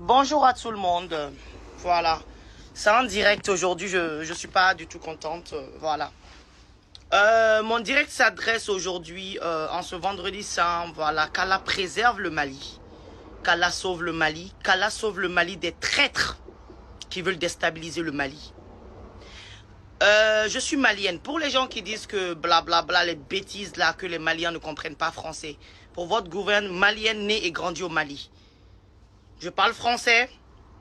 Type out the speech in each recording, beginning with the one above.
Bonjour à tout le monde. Voilà. C'est en direct aujourd'hui. Je suis pas du tout contente. Voilà. Mon direct s'adresse aujourd'hui, en ce vendredi saint. Voilà. Qu'Allah préserve le Mali. Qu'Allah sauve le Mali. Qu'Allah sauve le Mali des traîtres qui veulent déstabiliser le Mali. Je suis malienne. Pour les gens qui disent que blablabla, les bêtises là, que les Maliens ne comprennent pas français. Pour votre gouvernement, malienne née et grandie au Mali. Je parle français,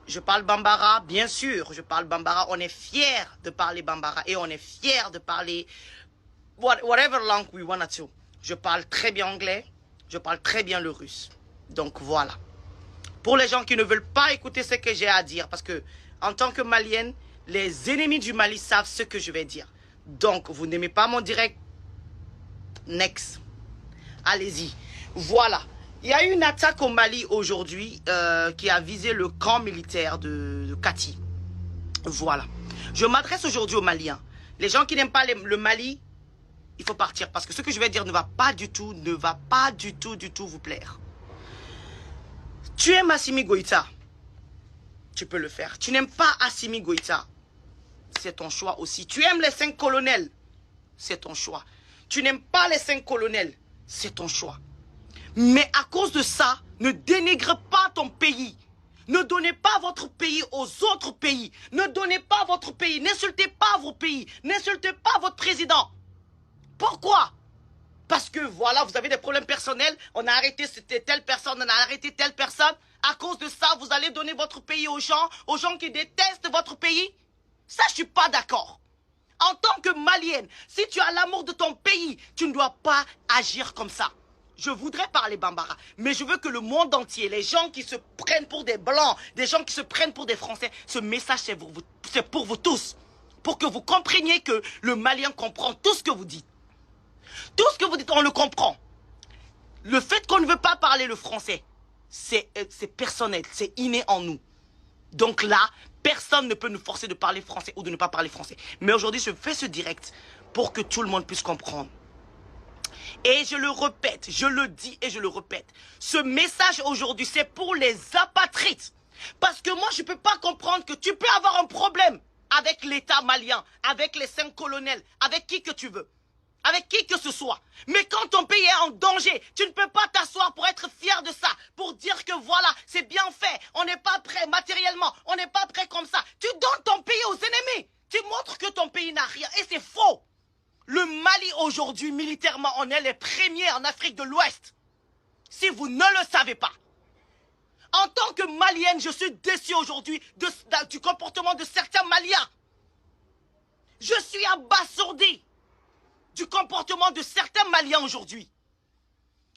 je parle bambara, bien sûr, je parle bambara. On est fiers de parler bambara et on est fiers de parler whatever langue we want to. Je parle très bien anglais, je parle très bien le russe. Donc voilà. Pour les gens qui ne veulent pas écouter ce que j'ai à dire, parce que en tant que malienne, les ennemis du Mali savent ce que je vais dire. Donc vous n'aimez pas mon direct, next. Allez-y. Voilà. Il y a eu une attaque au Mali aujourd'hui qui a visé le camp militaire de Kati. Voilà. Je m'adresse aujourd'hui aux Maliens. Les gens qui n'aiment pas le Mali, il faut partir. Parce que ce que je vais dire ne va pas du tout vous plaire. Tu aimes Assimi Goïta, tu peux le faire. Tu n'aimes pas Assimi Goïta, c'est ton choix aussi. Tu aimes les 5 colonels, c'est ton choix. Tu n'aimes pas les 5 colonels, c'est ton choix. Mais à cause de ça, ne dénigre pas ton pays. Ne donnez pas votre pays aux autres pays. Ne donnez pas votre pays. N'insultez pas vos pays. N'insultez pas votre président. Pourquoi? Parce que voilà, vous avez des problèmes personnels. On a arrêté telle personne, on a arrêté telle personne. À cause de ça, vous allez donner votre pays aux gens qui détestent votre pays. Ça, je suis pas d'accord. En tant que Malienne, si tu as l'amour de ton pays, tu ne dois pas agir comme ça. Je voudrais parler bambara, mais je veux que le monde entier, les gens qui se prennent pour des blancs, des gens qui se prennent pour des Français, ce message c'est pour vous tous. Pour que vous compreniez que le Malien comprend tout ce que vous dites. Tout ce que vous dites, on le comprend. Le fait qu'on ne veut pas parler le français, c'est personnel, c'est inné en nous. Donc là, personne ne peut nous forcer de parler français ou de ne pas parler français. Mais aujourd'hui, je fais ce direct pour que tout le monde puisse comprendre. Et je le répète, je le dis et je le répète. Ce message aujourd'hui, c'est pour les apatrides. Parce que moi, je ne peux pas comprendre que tu peux avoir un problème avec l'État malien, avec les 5 colonels, avec qui que tu veux. Avec qui que ce soit. Mais quand ton pays est en danger, tu ne peux pas t'asseoir pour être fier de ça. Pour dire que voilà, c'est bien fait. On n'est pas prêt matériellement. On n'est pas prêt comme ça. Tu donnes ton pays aux ennemis. Tu montres que ton pays n'a rien. Et c'est faux. Le Mali aujourd'hui, militairement, on est les premiers en Afrique de l'Ouest. Si vous ne le savez pas. En tant que Malienne, je suis déçue aujourd'hui du comportement de certains Maliens. Je suis abasourdi du comportement de certains Maliens aujourd'hui.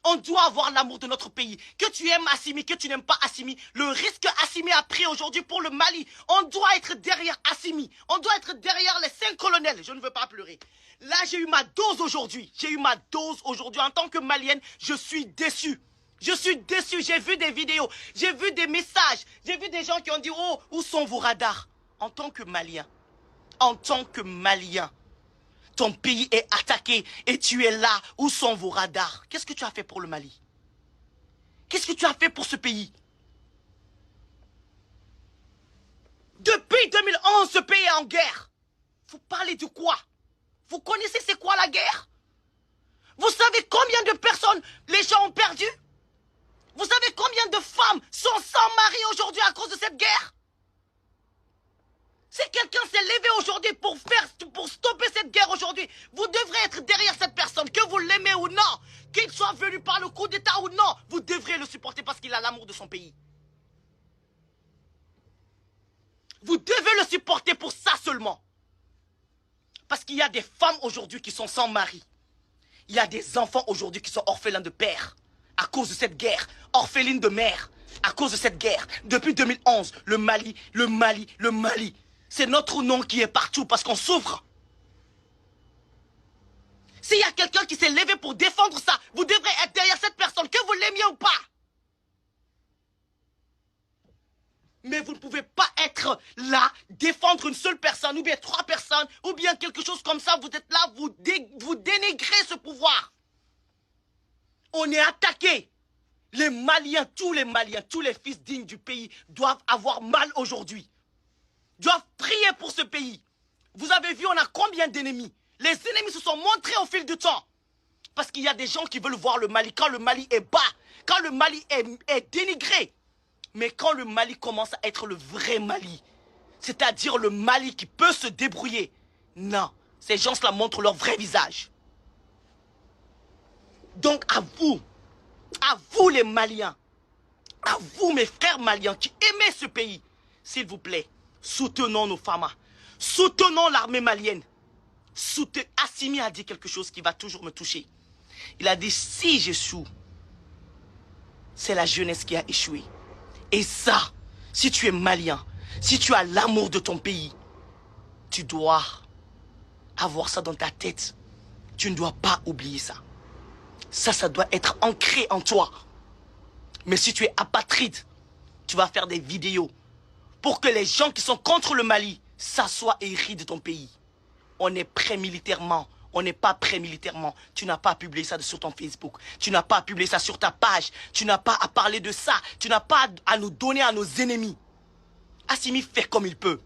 On doit avoir l'amour de notre pays. Que tu aimes Assimi, que tu n'aimes pas Assimi, le risque Assimi a pris aujourd'hui pour le Mali, on doit être derrière Assimi. On doit être derrière les 5 colonels. Je ne veux pas pleurer. Là, j'ai eu ma dose aujourd'hui. J'ai eu ma dose aujourd'hui. En tant que Malienne, je suis déçue. Je suis déçue. J'ai vu des vidéos, j'ai vu des messages, j'ai vu des gens qui ont dit « Oh, où sont vos radars ?» En tant que Malien, ton pays est attaqué et tu es là. Où sont vos radars? Qu'est-ce que tu as fait pour le Mali? Qu'est-ce que tu as fait pour ce pays? Depuis 2011, ce pays est en guerre. Vous parlez de quoi? Vous connaissez c'est quoi la guerre? Vous savez combien de personnes les gens ont perdu? Vous savez combien de femmes sont sans mari aujourd'hui à cause de cette guerre? Si quelqu'un s'est levé aujourd'hui pour stopper cette guerre aujourd'hui, vous devrez être derrière cette personne, que vous l'aimez ou non, qu'il soit venu par le coup d'État ou non, vous devrez le supporter parce qu'il a l'amour de son pays. Vous devez le supporter pour ça seulement. Parce qu'il y a des femmes aujourd'hui qui sont sans mari. Il y a des enfants aujourd'hui qui sont orphelins de père à cause de cette guerre, orphelines de mère à cause de cette guerre. Depuis 2011, le Mali. C'est notre nom qui est partout parce qu'on souffre. S'il y a quelqu'un qui s'est levé pour défendre ça, vous devrez être derrière cette personne, que vous l'aimiez ou pas. Mais vous ne pouvez pas être là, défendre une seule personne, ou bien 3 personnes, ou bien quelque chose comme ça. Vous êtes là, vous dénigrez ce pouvoir. On est attaqué. Les Maliens, tous les fils dignes du pays doivent avoir mal aujourd'hui. Doivent prier pour ce pays. Vous avez vu, on a combien d'ennemis? Les ennemis se sont montrés au fil du temps. Parce qu'il y a des gens qui veulent voir le Mali quand le Mali est bas, quand le Mali est dénigré. Mais quand le Mali commence à être le vrai Mali, c'est-à-dire le Mali qui peut se débrouiller, non, ces gens-là montrent leur vrai visage. Donc à vous les Maliens, à vous mes frères maliens qui aimez ce pays, s'il vous plaît, soutenons nos FAMA, soutenons l'armée malienne. Assimi a dit quelque chose qui va toujours me toucher. Il a dit, si j'échoue, c'est la jeunesse qui a échoué. Et ça, si tu es malien, si tu as l'amour de ton pays, tu dois avoir ça dans ta tête. Tu ne dois pas oublier ça. Ça doit être ancré en toi. Mais si tu es apatride, tu vas faire des vidéos pour que les gens qui sont contre le Mali s'assoient et rient de ton pays. On est prêt militairement. On n'est pas prêt militairement. Tu n'as pas à publier ça sur ton Facebook. Tu n'as pas à publier ça sur ta page. Tu n'as pas à parler de ça. Tu n'as pas à nous donner à nos ennemis. Assimi fait comme il peut.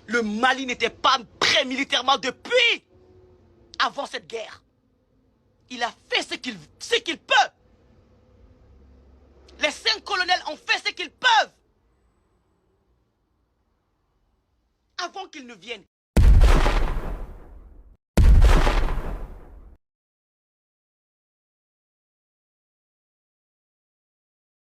Le Mali n'était pas prêt militairement depuis avant cette guerre. Il a fait ce qu'il peut. Les 5 colonels ont fait ce qu'ils peuvent. Avant qu'ils ne viennent.